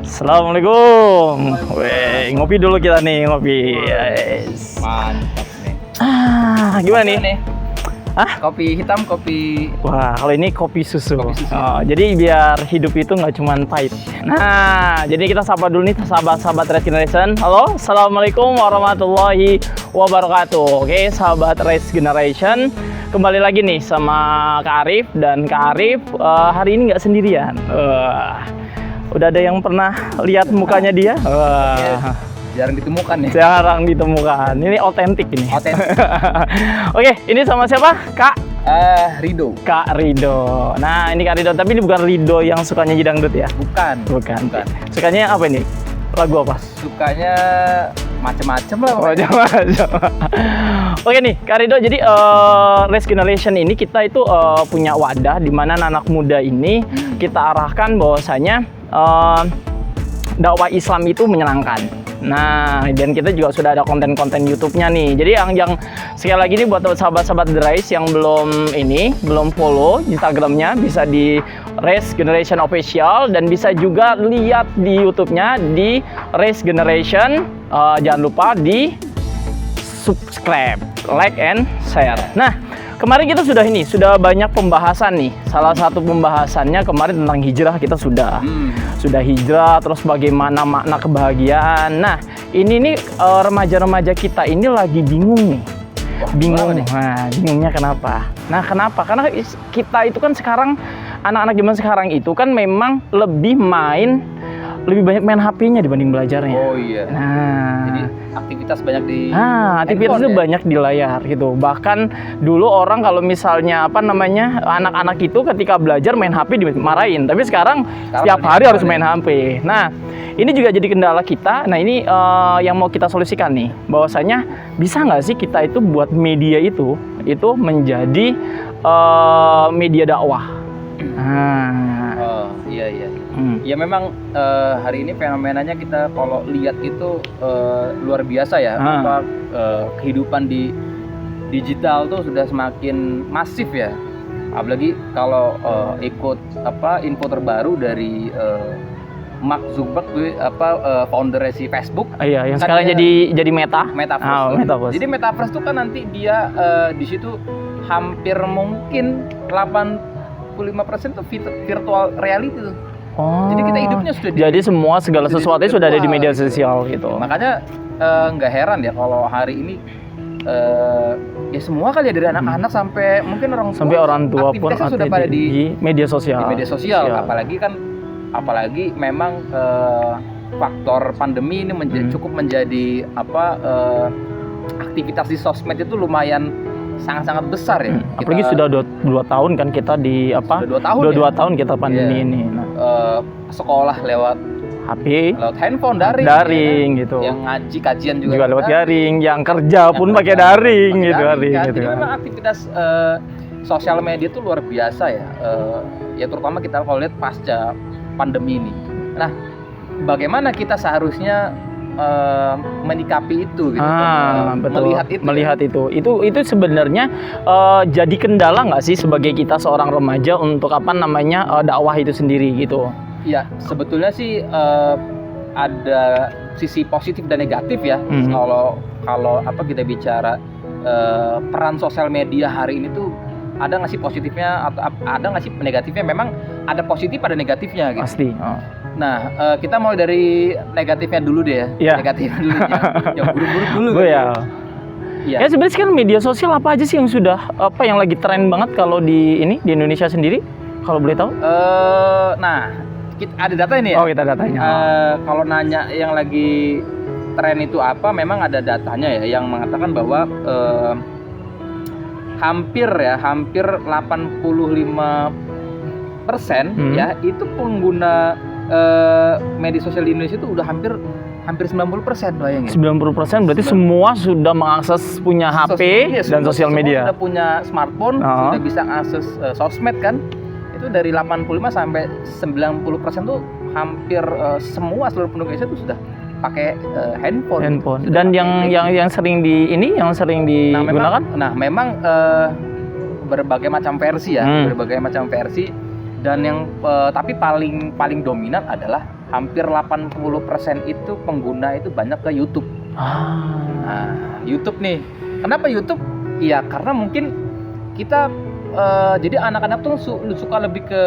Assalamualaikum. Weh, ngopi dulu kita nih, ngopi. Yes. Mantap nih. Gimana nih? Kopi hitam, kopi. Wah, kalau ini kopi susu. Kopi susu. Oh, jadi biar hidup itu nggak cuma pahit. Nah, jadi kita sapa dulu nih sahabat-sahabat Race Generation. Halo, assalamualaikum warahmatullahi wabarakatuh. Oke, sahabat Race Generation, kembali lagi nih sama Kak Arif, dan Kak Arif hari ini nggak sendirian. Udah ada yang pernah lihat mukanya dia? Jarang ditemukan ya. Jarang ditemukan. Ini otentik ini. Otentik. Oke, ini sama siapa? Kak Rido. Kak Rido. Nah, ini Kak Rido, tapi ini bukan Rido yang sukanya dangdut ya? Bukan. Sukanya apa ini? Lagu apa? Sukanya macem-macem lah. Macam-macam. Oke nih, Kak Rido, jadi Race Generation ini kita itu punya wadah di mana anak muda ini kita arahkan bahwasanya dakwah Islam itu menyenangkan. Nah, dan kita juga sudah ada konten-konten YouTube-nya nih. Jadi yang sekali lagi nih buat sahabat-sahabat The Race yang belum follow Instagram-nya, bisa di Race Generation Official, dan bisa juga lihat di YouTube-nya di Race Generation. Jangan lupa di subscribe, like, and share. Nah, kemarin kita sudah banyak pembahasan nih. Salah satu pembahasannya kemarin tentang hijrah, kita sudah hijrah, terus bagaimana makna kebahagiaan. Nah, ini nih remaja-remaja kita ini lagi bingung nih. Bingung. Nah, bingungnya kenapa? Nah, kenapa? Karena kita itu kan sekarang, anak-anak zaman sekarang itu kan memang lebih banyak main HP-nya dibanding belajarnya. Oh iya. Nah, jadi aktivitas banyak di aktivitas itu ya? banyak di layar gitu. Bahkan dulu orang kalau misalnya anak-anak itu ketika belajar main HP dimarahin, tapi sekarang setiap hari harus main HP. Nah, ini juga jadi kendala kita. Nah, ini yang mau kita solusikan nih, bahwasanya bisa nggak sih kita itu buat media itu menjadi media dakwah. Iya. Ya memang hari ini fenomenanya kita kalau lihat itu luar biasa ya. Kehidupan di digital tuh sudah semakin masif ya. Apalagi kalau ikut info terbaru dari Mark Zuckerberg, founder si Facebook. Iya, yang sekarang jadi Metaverse. Metaverse. Jadi Metaverse tuh kan nanti dia di situ hampir mungkin 85% tuh virtual reality tuh. Oh, jadi kita hidupnya sudah jadi segala sesuatunya sudah ada di media sosial gitu. Makanya nggak heran ya kalau hari ini ya semua kali ya, dari anak-anak sampai mungkin orang tua pun sudah pada di media sosial. Di media sosial. Apalagi memang faktor pandemi ini cukup menjadi aktivitas di sosmed itu lumayan sangat-sangat besar ya. Apalagi sudah 2 tahun kan kita sudah 2 tahun kita pandemi ini. Sekolah lewat HP, lewat handphone, daring gitu. Yang ngaji kajian juga lewat daring, yang kerja pun pakai daring gitu. Jadi memang aktivitas sosial media itu luar biasa ya. Ya terutama kita kalau lihat pasca pandemi ini. Nah, bagaimana kita seharusnya menikapi itu gitu, betul. Melihat itu sebenarnya jadi kendala nggak sih sebagai kita seorang remaja untuk dakwah itu sendiri gitu? Ya, sebetulnya sih ada sisi positif dan negatif ya. Kalau kita bicara peran sosial media hari ini tuh ada nggak sih positifnya atau ada nggak sih negatifnya? Memang ada positif, ada negatifnya gitu. Pasti. Nah, kita mulai dari negatifnya dulu deh ya. Yeah. Negatifnya dulu yang buruk-buruk dulu. Ya sebenarnya sekarang media sosial apa aja sih yang yang lagi tren banget kalau di Indonesia sendiri, kalau boleh tahu? Nah, kita ada data ini ya. Oh, kita datanya. Kalau nanya yang lagi tren itu apa, memang ada datanya ya yang mengatakan bahwa hampir 85% ya itu pengguna media sosial di Indonesia itu udah hampir 90%, bayangin. 90% berarti semua sudah mengakses, punya HP dan sosial media. Sudah punya smartphone, sudah bisa akses sosmed kan. Itu dari 85 sampai 90% tuh hampir seluruh penduduk Indonesia tuh sudah pakai handphone. Dan yang sering digunakan? Memang berbagai macam versi ya, berbagai macam versi. Dan yang tapi paling dominan adalah hampir 80% itu pengguna itu banyak ke YouTube. Nah, YouTube nih. Kenapa YouTube? Iya, karena mungkin kita jadi anak-anak tuh suka lebih ke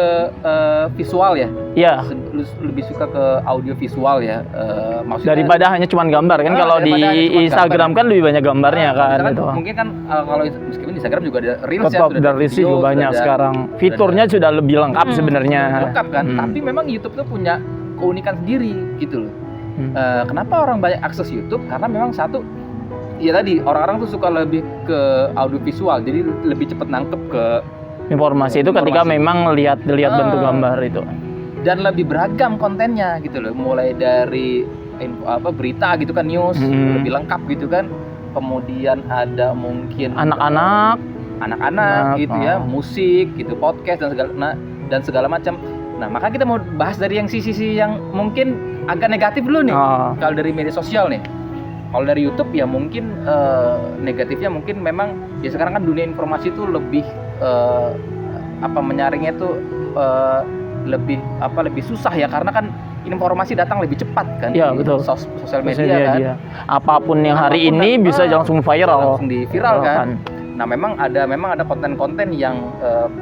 visual ya. Iya. Lebih suka ke audio visual ya. Maksudnya Daripada hanya cuman gambar kan, kalau di Instagram kan lebih banyak gambarnya kan gitu. Mungkin kan kalau meskipun Instagram juga ada Reels ya, sudah Reels juga banyak sekarang. Fiturnya sudah lebih lengkap sebenarnya. Lengkap kan, tapi memang YouTube tuh punya keunikan sendiri gitu loh. Kenapa orang banyak akses YouTube? Karena memang satu, ya tadi orang-orang tuh suka lebih ke audio visual, jadi lebih cepat nangkep ke informasi itu ketika memang lihat bentuk gambar itu. Dan lebih beragam kontennya gitu loh, mulai dari berita gitu kan, news lebih lengkap gitu kan. Kemudian ada mungkin anak-anak gitu ya, musik gitu, podcast dan segala macam. Nah, maka kita mau bahas dari yang sisi yang mungkin agak negatif dulu nih. Kalau dari media sosial nih. Kalau dari YouTube ya mungkin negatifnya mungkin memang ya sekarang kan dunia informasi itu lebih menyaringnya tuh lebih susah ya, karena kan informasi datang lebih cepat kan. Iya, betul. Sosial media kan. Apapun yang hari ini bisa langsung viral. Langsung di viral kan. Nah, memang ada konten-konten yang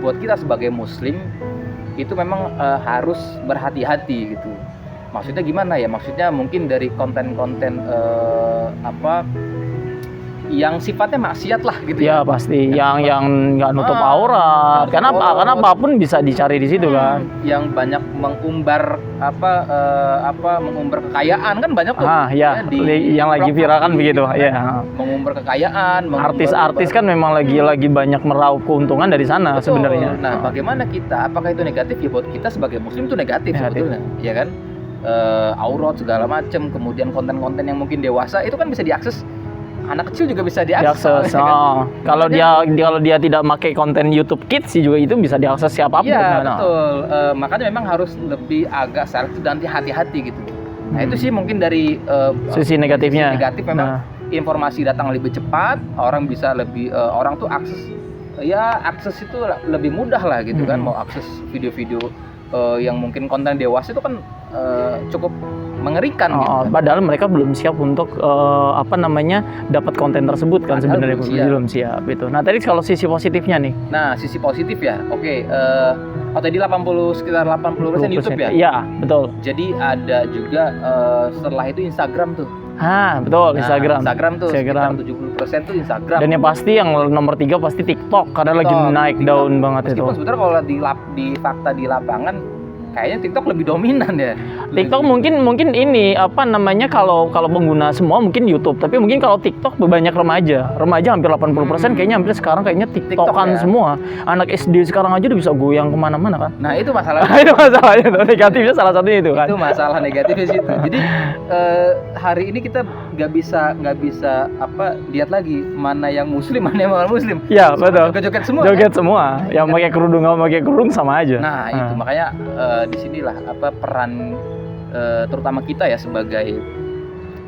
buat kita sebagai muslim itu memang harus berhati-hati gitu. Maksudnya gimana ya? Maksudnya mungkin dari konten-konten yang sifatnya maksiat lah gitu ya. Pasti yang nggak nutup aurat. Karena apapun bisa dicari di situ kan. Yang banyak mengumbar mengumbar kekayaan kan banyak tuh. Yang lagi viral kan begitu. Ya. Mengumbar kekayaan, artis-artis kan memang lagi banyak meraup keuntungan dari sana sebenarnya. Nah, bagaimana kita? Apakah itu negatif? Ya buat kita sebagai muslim itu negatif sebetulnya, ya kan? Aurat segala macam, kemudian konten-konten yang mungkin dewasa itu kan bisa diakses, anak kecil juga bisa diakses. Kan? Kalau dia tidak pakai konten YouTube Kids sih juga itu bisa diakses siapapun. Iya, betul. Makanya memang harus lebih agak selektif dan hati-hati gitu. Nah, itu sih mungkin dari sisi negatifnya. Sisi negatif memang informasi datang lebih cepat, orang bisa lebih orang tuh akses itu lebih mudah lah gitu kan. Mau akses video-video yang mungkin konten dewasa itu kan cukup mengerikan gitu. Padahal mereka belum siap untuk dapat konten tersebut kan, sebenarnya belum siap itu. Nah, tadi kalau sisi positifnya nih. Nah, sisi positif ya. Oke, tadi sekitar 80% YouTube ya? Iya, betul. Jadi ada juga setelah itu Instagram tuh. Betul. Instagram tuh sekitar 70% tuh Instagram. Dan yang pasti yang nomor 3 pasti TikTok, karena lagi naik daun banget itu. Meskipun sebenarnya kalau di fakta di lapangan kayaknya TikTok lebih dominan ya. TikTok mungkin ini kalau pengguna semua mungkin YouTube, tapi mungkin kalau TikTok banyak remaja hampir 80% kayaknya TikTokan ya. Semua anak SD sekarang aja udah bisa goyang kemana-mana kan. Nah, itu masalahnya. Itu masalahnya tuh, negatifnya salah satunya itu kan. Itu masalah negatifnya situ. Jadi hari ini kita nggak bisa lihat lagi mana yang muslim mana yang non muslim. Iya, betul. Joget semua. Joget semua. Yang pakai kerudung nggak pakai kerudung sama aja. Nah, itu makanya disinilah peran terutama kita ya sebagai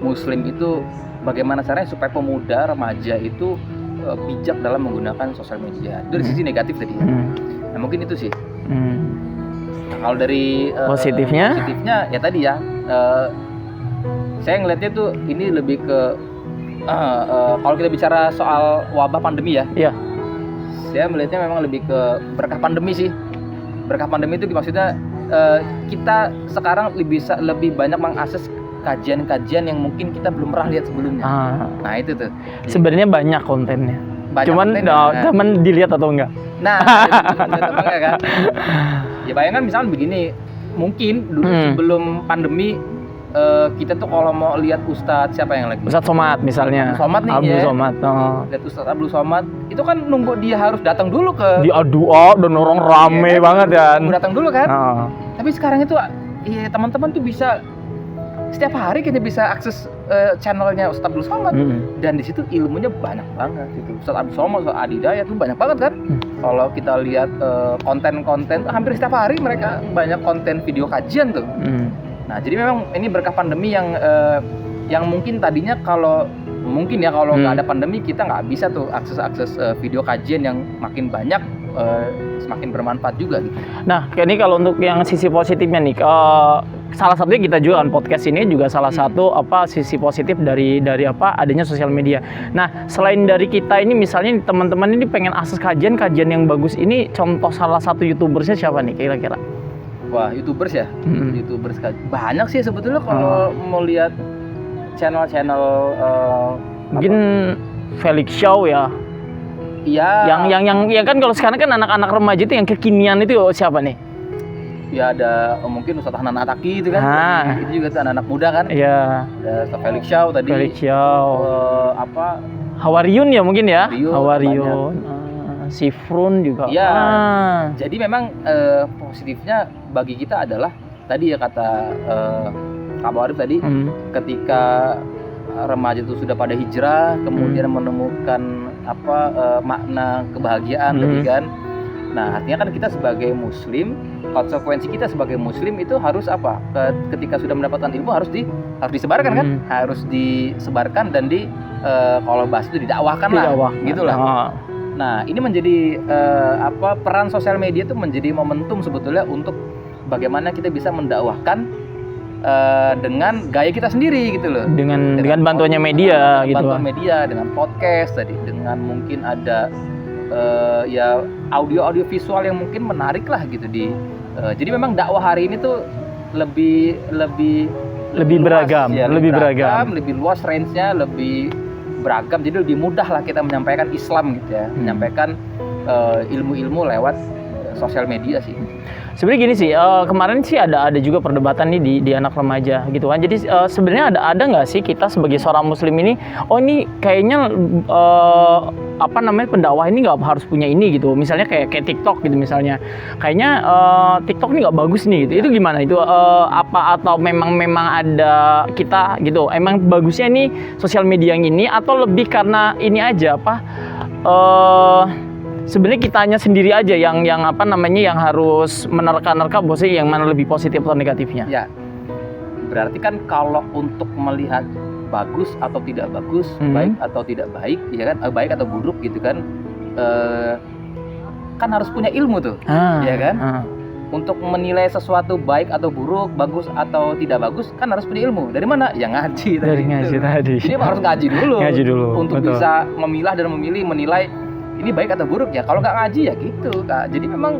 muslim itu bagaimana caranya supaya pemuda remaja itu bijak dalam menggunakan sosial media. Itu dari sisi negatif tadi ya. Nah, mungkin itu sih. Nah, kalau dari positifnya ya tadi ya, saya ngelihatnya tuh ini lebih ke kalau kita bicara soal wabah pandemi ya. Iya. Saya melihatnya memang lebih ke berkah pandemi sih. Berkah pandemi itu maksudnya kita sekarang lebih banyak mengakses kajian-kajian yang mungkin kita belum pernah lihat sebelumnya. Nah, itu tuh. Sebenarnya banyak kontennya. Cuman dilihat atau enggak? Nah, itu kan. Ya bayangkan misalnya begini, mungkin dulu sebelum pandemi kita tuh kalau mau lihat Ustadz siapa yang lagi? Ustadz Somad misalnya. Somad nih Abdul ya. Somad. Lihat Ustadz Abdul Somad, itu kan nunggu dia harus datang dulu ke di doa dan orang rame banget kan. Nunggu datang dulu kan. Tapi sekarang itu teman-teman tuh bisa setiap hari kita bisa akses channelnya Ustadz Abdul Somad dan di situ ilmunya banyak banget gitu. Ustadz Abdul Somad, Ustadz Adidaya tuh banyak banget kan. Kalau kita lihat konten-konten hampir setiap hari mereka banyak konten video kajian tuh. Nah, jadi memang ini berkah pandemi yang mungkin tadinya kalau nggak ada pandemi kita nggak bisa tuh akses video kajian yang makin banyak, semakin bermanfaat juga gitu. Nah, ini kalau untuk yang sisi positifnya nih, salah satunya kita juga kan podcast ini juga salah satu sisi positif dari adanya sosial media. Nah, selain dari kita ini misalnya teman-teman ini pengen akses kajian yang bagus ini, contoh salah satu YouTubersnya siapa nih kira-kira? Wah, YouTubers ya? YouTubers banyak sih sebetulnya kalau mau lihat channel-channel mungkin Felix Show ya. Iya. Yang kan kalau sekarang kan anak-anak remaja itu yang kekinian itu siapa nih? Ya ada mungkin Ustadz Hanan Ataki itu kan. Itu juga tuh anak muda kan. Iya. Ada Ustadz Felix Show tadi. Felix Show. Hawariun ya mungkin ya. Hawariun. Sifrun juga. Iya. Jadi memang positifnya bagi kita adalah tadi ya kata Kak Arif tadi, ketika remaja itu sudah pada hijrah, kemudian menemukan makna kebahagiaan tadi kan. Nah, artinya kan kita sebagai muslim, konsekuensi kita sebagai muslim itu harus ketika sudah mendapatkan ilmu harus disebarkan kan? Harus disebarkan dan kalau bahas itu didakwahkan lah. Gitulah. Nah, ini menjadi peran sosial media itu menjadi momentum sebetulnya untuk bagaimana kita bisa mendakwahkan dengan gaya kita sendiri gitu loh. Dengan bantuannya media gitu. Bantuan media, dengan podcast tadi, dengan mungkin ada ya audio visual yang mungkin menarik lah gitu jadi memang dakwah hari ini tuh lebih beragam, ya, lebih beragam, lebih luas range-nya, lebih beragam, jadi lebih mudah lah kita menyampaikan Islam gitu ya, menyampaikan ilmu-ilmu lewat sosial media sih. Sebenarnya gini sih, kemarin sih ada juga perdebatan nih di anak remaja gitu kan. Jadi sebenarnya ada nggak sih kita sebagai seorang muslim ini, ini kayaknya pendakwah ini nggak harus punya ini gitu. Misalnya kayak TikTok gitu misalnya. Kayaknya TikTok ini nggak bagus nih gitu. Itu gimana? Itu atau memang ada kita gitu. Emang bagusnya nih sosial media yang ini atau lebih karena ini aja sebenarnya kitanya sendiri aja yang harus menerka-nerka bahwasanya yang mana lebih positif atau negatifnya. Ya. Berarti kan kalau untuk melihat bagus atau tidak bagus, baik atau tidak baik, ya kan, baik atau buruk gitu kan, kan harus punya ilmu tuh, ya kan? Untuk menilai sesuatu baik atau buruk, bagus atau tidak bagus, kan harus punya ilmu. Dari mana? Ya ngaji. Dari ngaji tadi. Jadi harus ngaji dulu. Untuk betul. Bisa memilah dan menilai ini baik atau buruk ya. Kalau nggak ngaji ya gitu, Kak. Jadi memang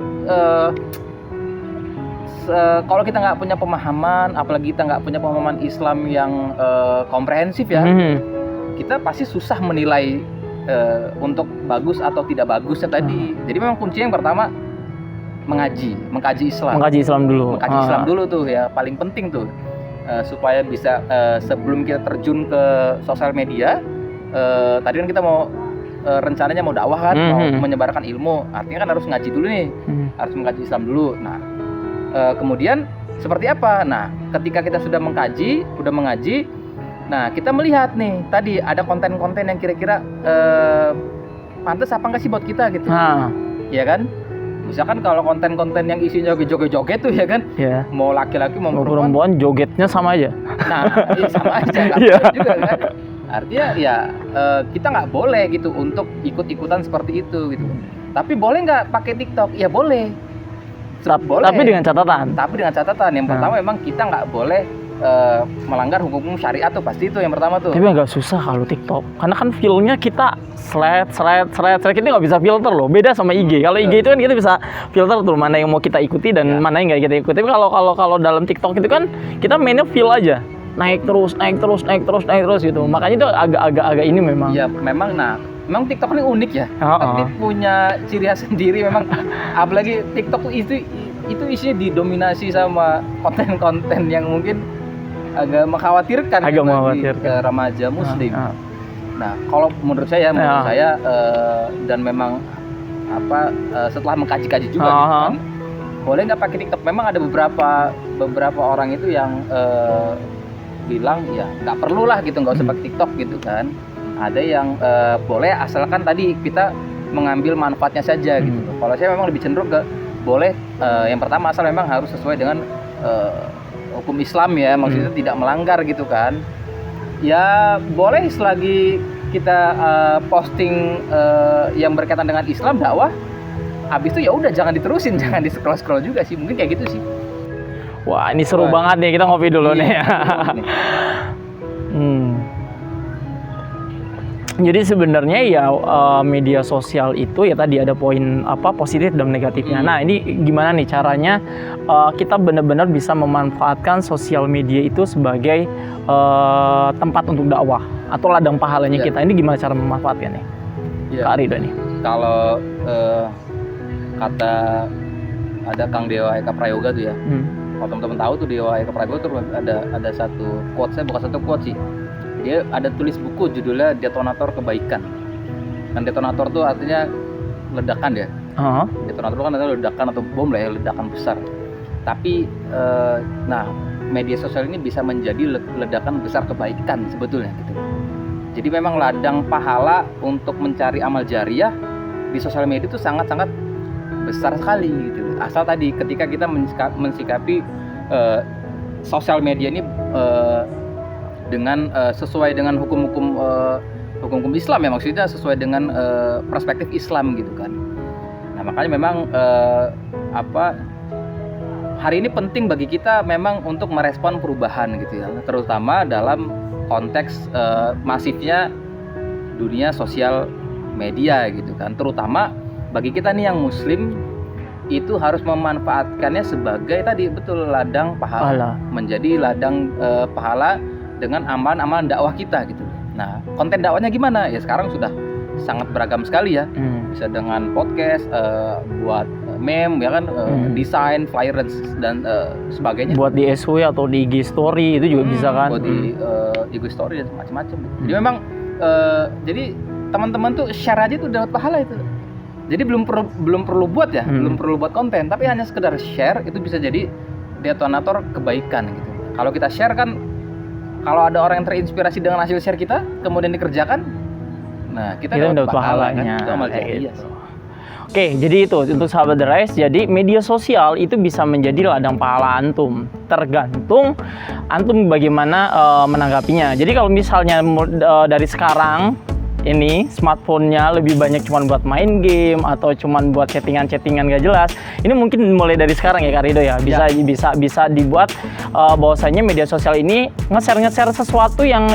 kalau kita nggak punya pemahaman, apalagi kita nggak punya pemahaman Islam yang komprehensif ya, kita pasti susah menilai untuk bagus atau tidak bagusnya tadi. Jadi memang kunci yang pertama mengkaji Islam. Mengkaji Islam dulu. Mengkaji Islam dulu tuh ya, paling penting tuh supaya bisa sebelum kita terjun ke sosial media. Tadi kan kita rencananya mau dakwah kan, mau menyebarkan ilmu, artinya kan harus ngaji dulu nih, harus mengkaji Islam dulu. Nah, kemudian seperti apa? Nah, ketika kita sudah mengaji, nah kita melihat nih, tadi ada konten-konten yang kira-kira pantas apa nggak sih buat kita gitu, ya kan? Misalkan kalau konten-konten yang isinya joget-joget tuh ya kan, mau laki-laki mau perempuan jogetnya sama aja. Nah, sama aja juga kan. Artinya ya kita nggak boleh gitu untuk ikut-ikutan seperti itu gitu. Tapi boleh nggak pakai TikTok? Ya boleh. Boleh. Tapi dengan catatan. Yang pertama memang kita nggak boleh melanggar hukum syariat tuh, pasti itu yang pertama tuh. Tapi nggak susah kalau TikTok, karena kan feel-nya kita slide kita nggak bisa filter loh. Beda sama IG. Kalau IG itu kan kita bisa filter tuh mana yang mau kita ikuti dan mana yang nggak kita ikuti. Tapi kalau dalam TikTok itu kan kita mainnya feel aja. Naik terus gitu. Makanya itu agak ini memang. Ya memang memang TikTok ini unik ya. Tapi punya ciri khas sendiri memang. Apalagi TikTok itu isinya didominasi sama konten-konten yang mungkin agak mengkhawatirkan bagi remaja muslim. Nah, kalau menurut saya dan memang setelah mengkaji-kaji juga gitu kan, boleh nggak pakai TikTok? Memang ada beberapa orang itu yang bilang ya nggak perlu lah gitu, nggak usah pakai TikTok gitu kan. Ada yang boleh asalkan tadi kita mengambil manfaatnya saja gitu. Kalau saya memang lebih cenderung ke boleh, yang pertama asal memang harus sesuai dengan hukum Islam ya, maksudnya tidak melanggar gitu kan. Ya boleh selagi kita posting yang berkaitan dengan Islam, dakwah, habis itu ya udah jangan diterusin, jangan di scroll juga sih, mungkin kayak gitu sih. Wah, ini seru banget nih, kita ngopi dulu nih. Jadi sebenarnya ya media sosial itu ya tadi ada poin positif dan negatifnya. Nah, ini gimana nih caranya kita benar-benar bisa memanfaatkan sosial media itu sebagai tempat untuk dakwah atau ladang pahalanya kita. Ini gimana cara memanfaatkannya? Kak Rido nih. Kalau kata ada Kang Dewa Eka Prayoga tuh ya. Kalau teman-teman tahu tuh Dewa Eka Prayoga tuh ada satu quote, saya bukan satu quote sih. Dia ada tulis buku judulnya Detonator Kebaikan. Kan detonator tuh artinya ledakan ya. Detonator itu kan artinya ledakan atau bom lah ya, ledakan besar. Tapi media sosial ini bisa menjadi ledakan besar kebaikan sebetulnya gitu. Jadi memang ladang pahala untuk mencari amal jariah di sosial media itu sangat-sangat besar sekali gitu. Asal tadi ketika kita mensikapi sosial media ini dengan sesuai dengan hukum Islam ya, maksudnya sesuai dengan perspektif Islam gitu kan. Nah makanya memang hari ini penting bagi kita memang untuk merespon perubahan gitu ya, terutama dalam konteks masifnya dunia sosial media gitu kan. Terutama bagi kita nih yang muslim itu harus memanfaatkannya sebagai tadi betul ladang pahala. Menjadi ladang pahala dengan amalan-amalan dakwah kita gitu. Nah, konten dakwahnya gimana? Ya sekarang sudah sangat beragam sekali ya. Bisa dengan podcast, buat meme ya kan, desain, flyer dan sebagainya. Buat di SW atau di IG story itu juga bisa kan? Buat di IG story dan macam-macam. Jadi memang jadi teman-teman tuh share aja tuh dapat pahala itu. Jadi belum perlu buat ya, belum perlu buat konten, tapi hanya sekedar share itu bisa jadi detonator kebaikan gitu. Kalau kita share kan, kalau ada orang yang terinspirasi dengan hasil share kita, kemudian dikerjakan, nah kita dapat pahalanya. Kan? Itu amal jariah. Oke, jadi itu untuk sahabat The Rise. Jadi media sosial itu bisa menjadi ladang pahala antum. Tergantung antum bagaimana menanggapinya. Jadi kalau misalnya dari sekarang ini smartphone-nya lebih banyak cuman buat main game atau cuman buat chattingan gak jelas, ini mungkin mulai dari sekarang ya Kak Rido ya, bisa dibuat bahwasanya media sosial ini nge-share sesuatu yang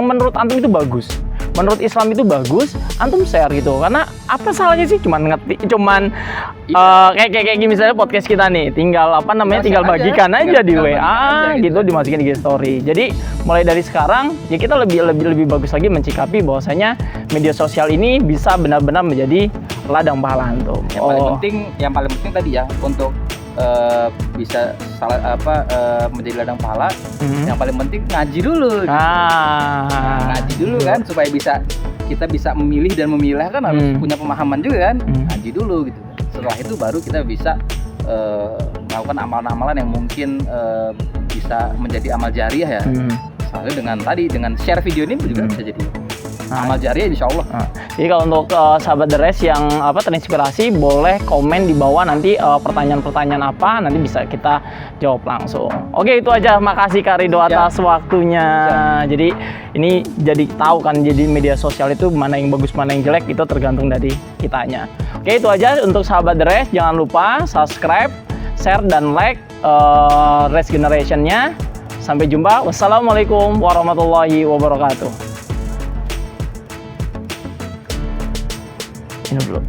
menurut antum itu bagus, menurut Islam itu bagus, antum share gitu. Karena apa salahnya sih cuman kayak misalnya podcast kita nih, tinggal tinggal bagikan aja di WA gitu, dimasukin di story. Jadi mulai dari sekarang ya kita lebih bagus lagi mencikapi bahwasanya media sosial ini bisa benar-benar menjadi ladang pahala antum. Yang paling penting tadi ya, untuk bisa menjadi ladang pahala, yang paling penting ngaji dulu. Ngaji dulu kan, supaya kita bisa memilih dan memilah kan, harus punya pemahaman juga kan. Ngaji dulu gitu. Setelah itu baru kita bisa melakukan amalan-amalan yang mungkin bisa menjadi amal jariah ya. Soalnya dengan share video ini juga bisa jadi amal jariah insya Allah. Jadi kalau untuk sahabat The Rise yang terinspirasi, boleh komen di bawah nanti pertanyaan-pertanyaan apa, nanti bisa kita jawab langsung. Oke, itu aja. Makasih Kak Rido atas waktunya. Jadi ini jadi tahu kan, jadi media sosial itu mana yang bagus, mana yang jelek, itu tergantung dari kitanya. Oke, itu aja untuk sahabat The Rise. Jangan lupa subscribe, share, dan like Rise Generation-nya. Sampai jumpa. Wassalamualaikum warahmatullahi wabarakatuh. Ini dulu.